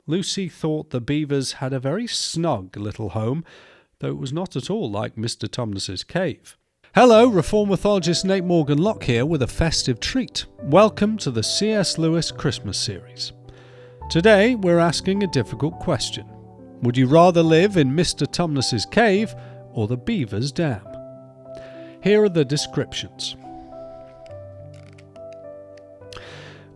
Lucy thought the Beavers had a very snug little home, though it was not at all like Mr Tumnus's cave. Hello, Reformed mythologist Nate Morgan Locke here with a festive treat. Welcome to the C.S. Lewis Christmas series. Today we're asking a difficult question. Would you rather live in Mr Tumnus's cave or the Beaver's dam? Here are the descriptions.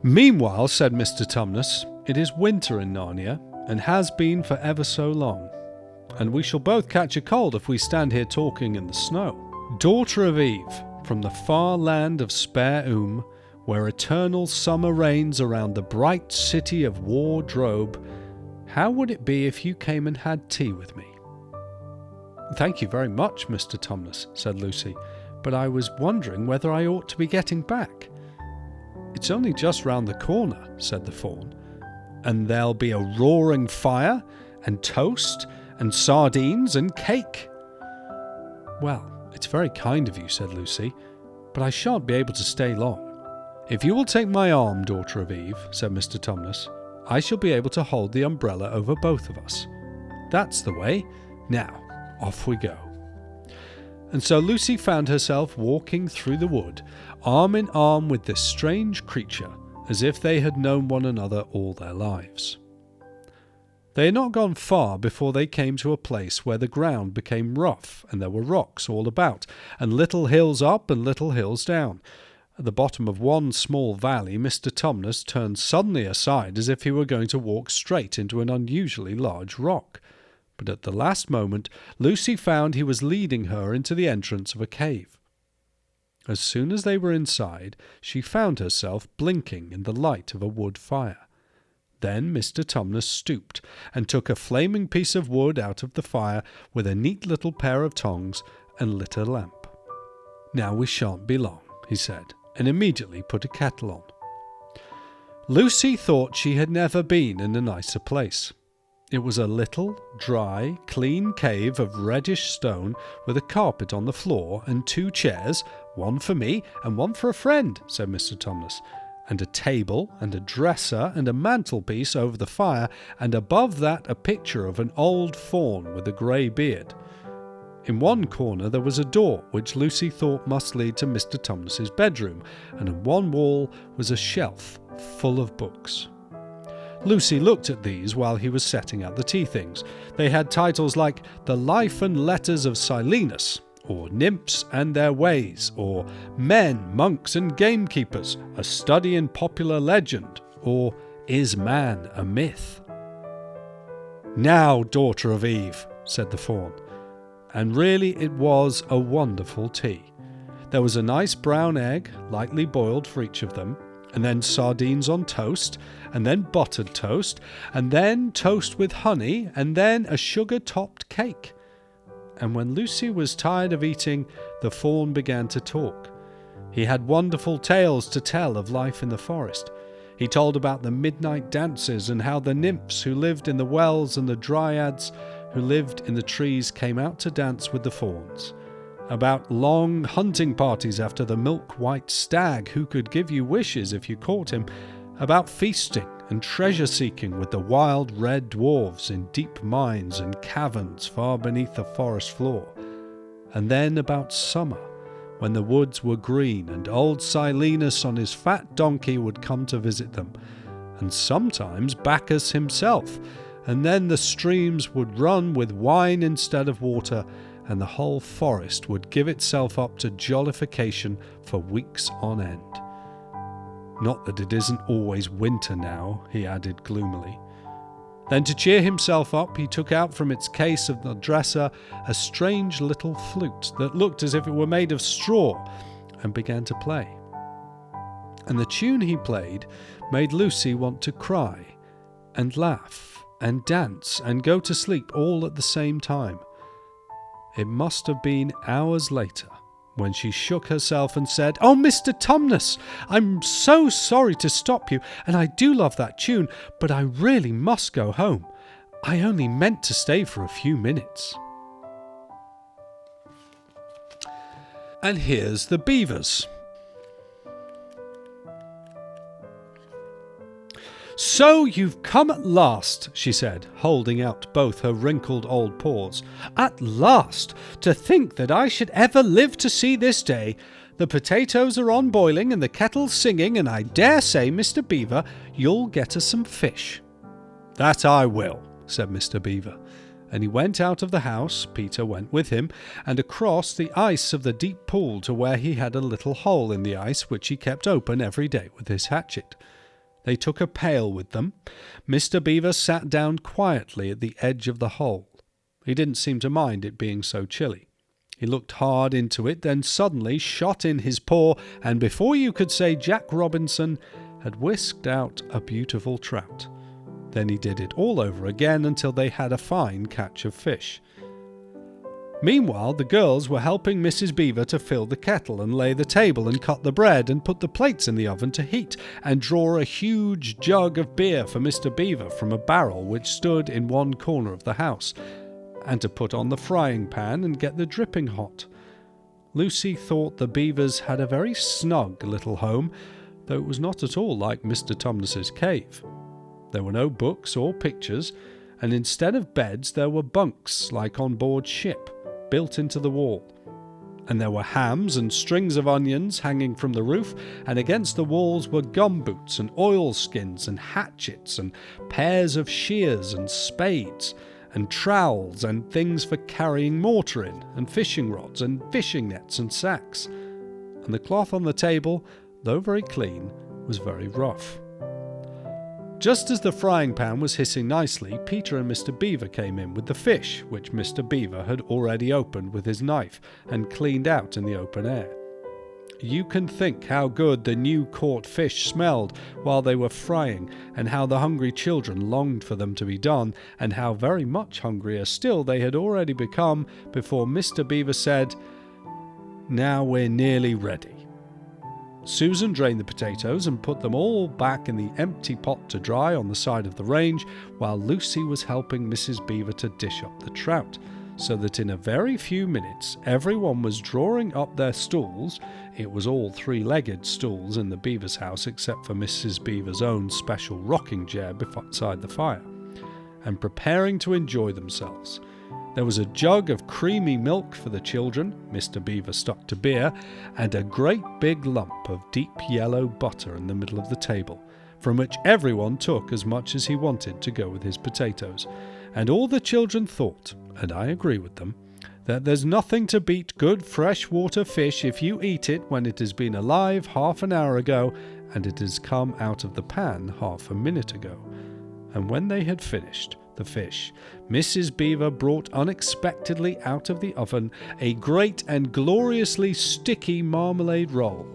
Meanwhile, said Mr Tumnus, it is winter in Narnia, and has been for ever so long, and we shall both catch a cold if we stand here talking in the snow. Daughter of Eve, from the far land of Spare where eternal summer reigns around the bright city of Wardrobe, how would it be if you came and had tea with me? Thank you very much, Mr Tumnus, said Lucy, but I was wondering whether I ought to be getting back. It's only just round the corner, said the Faun, and there'll be a roaring fire, and toast, and sardines, and cake. Well, it's very kind of you, said Lucy, but I shan't be able to stay long. If you will take my arm, Daughter of Eve, said Mr Tumnus, I shall be able to hold the umbrella over both of us. That's the way. Now, off we go. And so Lucy found herself walking through the wood, arm in arm with this strange creature, as if they had known one another all their lives. They had not gone far before they came to a place where the ground became rough, and there were rocks all about, and little hills up and little hills down. At the bottom of one small valley, Mr Tumnus turned suddenly aside as if he were going to walk straight into an unusually large rock. But at the last moment, Lucy found he was leading her into the entrance of a cave. As soon as they were inside, she found herself blinking in the light of a wood fire. Then Mr Tumnus stooped and took a flaming piece of wood out of the fire with a neat little pair of tongs and lit a lamp. Now we shan't be long, he said, and immediately put a kettle on. Lucy thought she had never been in a nicer place. It was a little, dry, clean cave of reddish stone with a carpet on the floor and 2 chairs, one for me and one for a friend, said Mr Tumnus, and a table and a dresser and a mantelpiece over the fire, and above that a picture of an old faun with a grey beard. In one corner there was a door which Lucy thought must lead to Mr Tumnus's bedroom, and on one wall was a shelf full of books. Lucy looked at these while he was setting out the tea things. They had titles like The Life and Letters of Silenus, or Nymphs and Their Ways, or Men, Monks and Gamekeepers, A Study in Popular Legend, or Is Man a Myth? Now, Daughter of Eve, said the Faun. And really it was a wonderful tea. There was a nice brown egg, lightly boiled for each of them, and then sardines on toast, and then buttered toast, and then toast with honey, and then a sugar-topped cake. And when Lucy was tired of eating, the Faun began to talk. He had wonderful tales to tell of life in the forest. He told about the midnight dances and how the nymphs who lived in the wells and the dryads who lived in the trees came out to dance with the fauns. About long hunting parties after the milk-white stag who could give you wishes if you caught him, about feasting and treasure-seeking with the wild red dwarves in deep mines and caverns far beneath the forest floor, and then about summer, when the woods were green and old Silenus on his fat donkey would come to visit them, and sometimes Bacchus himself, and then the streams would run with wine instead of water, and the whole forest would give itself up to jollification for weeks on end. Not that it isn't always winter now, he added gloomily. Then to cheer himself up, he took out from its case of the dresser a strange little flute that looked as if it were made of straw, and began to play. And the tune he played made Lucy want to cry, and laugh, and dance, and go to sleep all at the same time. It must have been hours later when she shook herself and said, "Oh, Mr Tumnus, I'm so sorry to stop you, and I do love that tune, but I really must go home. I only meant to stay for a few minutes." And here's the Beavers. "So you've come at last," she said, holding out both her wrinkled old paws. "At last! To think that I should ever live to see this day. The potatoes are on boiling and the kettle's singing, and I dare say, Mr. Beaver, you'll get us some fish." "That I will," said Mr. Beaver, and he went out of the house, Peter went with him, and across the ice of the deep pool to where he had a little hole in the ice which he kept open every day with his hatchet. They took a pail with them. Mr. Beaver sat down quietly at the edge of the hole. He didn't seem to mind it being so chilly. He looked hard into it, then suddenly shot in his paw, and before you could say Jack Robinson, had whisked out a beautiful trout. Then he did it all over again until they had a fine catch of fish. Meanwhile, the girls were helping Mrs. Beaver to fill the kettle and lay the table and cut the bread and put the plates in the oven to heat and draw a huge jug of beer for Mr. Beaver from a barrel which stood in one corner of the house, and to put on the frying pan and get the dripping hot. Lucy thought the Beavers had a very snug little home, though it was not at all like Mr. Tumnus's cave. There were no books or pictures, and instead of beds there were bunks like on board ship, built into the wall. And there were hams and strings of onions hanging from the roof, and against the walls were gumboots and oilskins and hatchets and pairs of shears and spades and trowels and things for carrying mortar in, and fishing rods and fishing nets and sacks. And the cloth on the table, though very clean, was very rough. Just as the frying pan was hissing nicely, Peter and Mr. Beaver came in with the fish, which Mr. Beaver had already opened with his knife and cleaned out in the open air. You can think how good the new caught fish smelled while they were frying, and how the hungry children longed for them to be done, and how very much hungrier still they had already become before Mr. Beaver said, "Now we're nearly ready." Susan drained the potatoes and put them all back in the empty pot to dry on the side of the range, while Lucy was helping Mrs. Beaver to dish up the trout, so that in a very few minutes everyone was drawing up their stools — it was all three-legged stools in the Beavers' house except for Mrs. Beaver's own special rocking chair beside the fire — and preparing to enjoy themselves. There was a jug of creamy milk for the children, Mr. Beaver stuck to beer, and a great big lump of deep yellow butter in the middle of the table, from which everyone took as much as he wanted to go with his potatoes. And all the children thought, and I agree with them, that there's nothing to beat good freshwater fish if you eat it when it has been alive half an hour ago and it has come out of the pan half a minute ago. And when they had finished the fish, Mrs. Beaver brought unexpectedly out of the oven a great and gloriously sticky marmalade roll,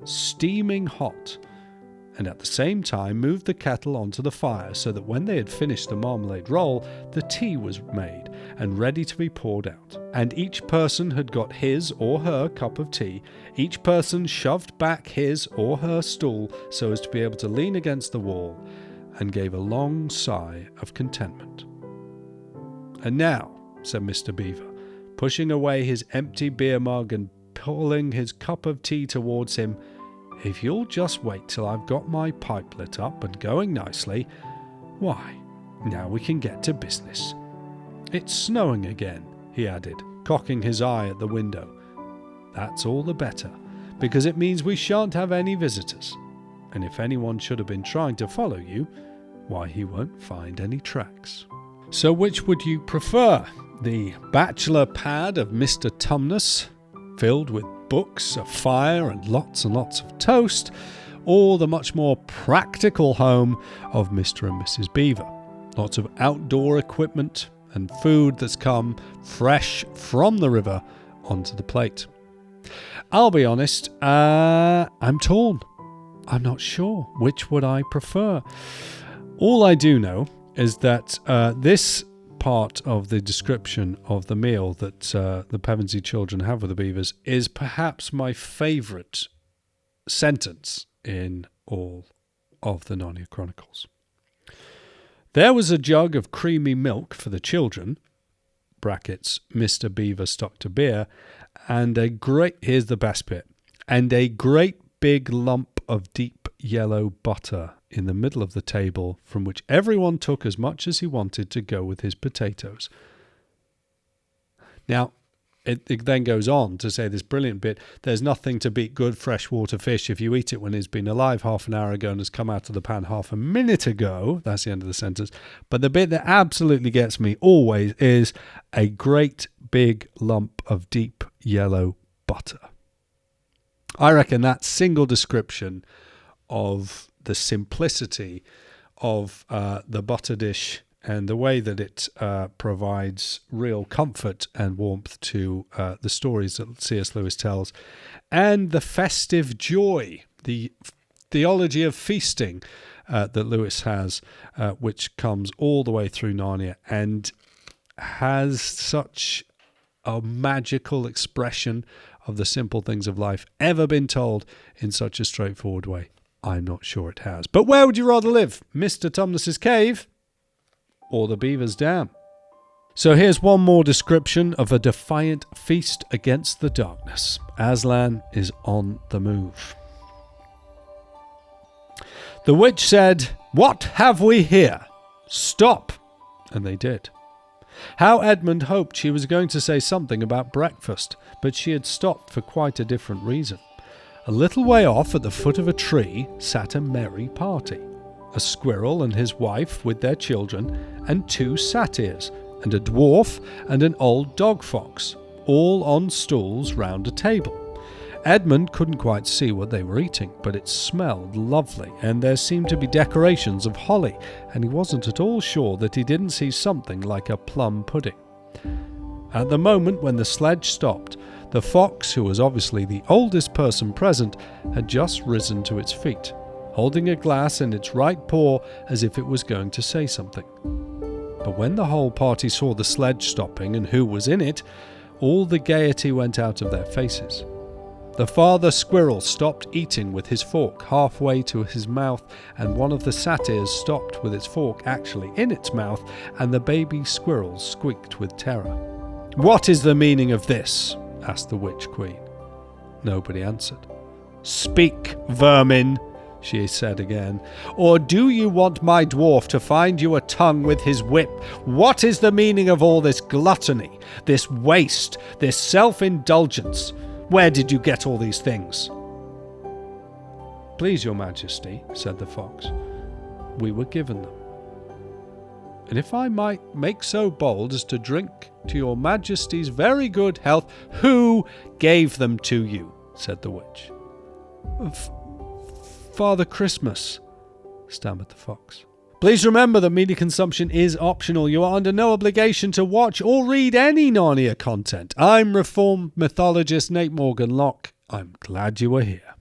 steaming hot, and at the same time moved the kettle onto the fire so that when they had finished the marmalade roll, the tea was made and ready to be poured out, and each person had got his or her cup of tea. Each person shoved back his or her stool so as to be able to lean against the wall, and gave a long sigh of contentment. "And now," said Mr. Beaver, pushing away his empty beer mug and pulling his cup of tea towards him, "if you'll just wait till I've got my pipe lit up and going nicely, why, now we can get to business. It's snowing again," he added, cocking his eye at the window. "That's all the better, because it means we shan't have any visitors. And if anyone should have been trying to follow you, why, he won't find any tracks." So which would you prefer? The bachelor pad of Mr. Tumnus, filled with books, a fire, and lots of toast, or the much more practical home of Mr. and Mrs. Beaver? Lots of outdoor equipment and food that's come fresh from the river onto the plate. I'll be honest, I'm torn. I'm not sure. Which would I prefer? All I do know is that this part of the description of the meal that the Pevensey children have with the Beavers is perhaps my favourite sentence in all of the Narnia Chronicles. "There was a jug of creamy milk for the children," brackets, Mr. Beaver stuck to beer, "and here's the best bit, and a great big lump of deep yellow butter in the middle of the table, from which everyone took as much as he wanted to go with his potatoes. Now, it then goes on to say this brilliant bit, there's nothing to beat good freshwater fish if you eat it when it's been alive half an hour ago and has come out of the pan half a minute ago. That's the end of the sentence. But the bit that absolutely gets me always is a great big lump of deep yellow butter. I reckon that single description of the simplicity of the butter dish and the way that it provides real comfort and warmth to the stories that C.S. Lewis tells, and the festive joy, the theology of feasting that Lewis has, which comes all the way through Narnia and has such a magical expression of the simple things of life, ever been told in such a straightforward way? I'm not sure it has. But where would you rather live? Mr Tumnus's cave or the Beaver's dam? So here's one more description of a defiant feast against the darkness. Aslan is on the move. The witch said, "What have we here? Stop!" And they did. How Edmund hoped she was going to say something about breakfast, but she had stopped for quite a different reason. A little way off at the foot of a tree sat a merry party. A squirrel and his wife with their children, and 2 satyrs, and a dwarf and an old dog fox, all on stools round a table. Edmund couldn't quite see what they were eating, but it smelled lovely, and there seemed to be decorations of holly, and he wasn't at all sure that he didn't see something like a plum pudding. At the moment when the sledge stopped, the fox, who was obviously the oldest person present, had just risen to its feet, holding a glass in its right paw as if it was going to say something. But when the whole party saw the sledge stopping and who was in it, all the gaiety went out of their faces. The father squirrel stopped eating with his fork halfway to his mouth, and one of the satyrs stopped with its fork actually in its mouth, and the baby squirrel squeaked with terror. "What is the meaning of this?" asked the witch queen. Nobody answered. "Speak, vermin," she said again, "or do you want my dwarf to find you a tongue with his whip? What is the meaning of all this gluttony, this waste, this self-indulgence? Where did you get all these things?" "Please, your majesty," said the fox, "we were given them." "And if I might make so bold as to drink to your majesty's very good health—" "Who gave them to you?" said the witch. "Father Christmas," stammered the fox. "Please remember that media consumption is optional. You are under no obligation to watch or read any Narnia content. I'm reformed mythologist Nate Morgan Locke. I'm glad you were here."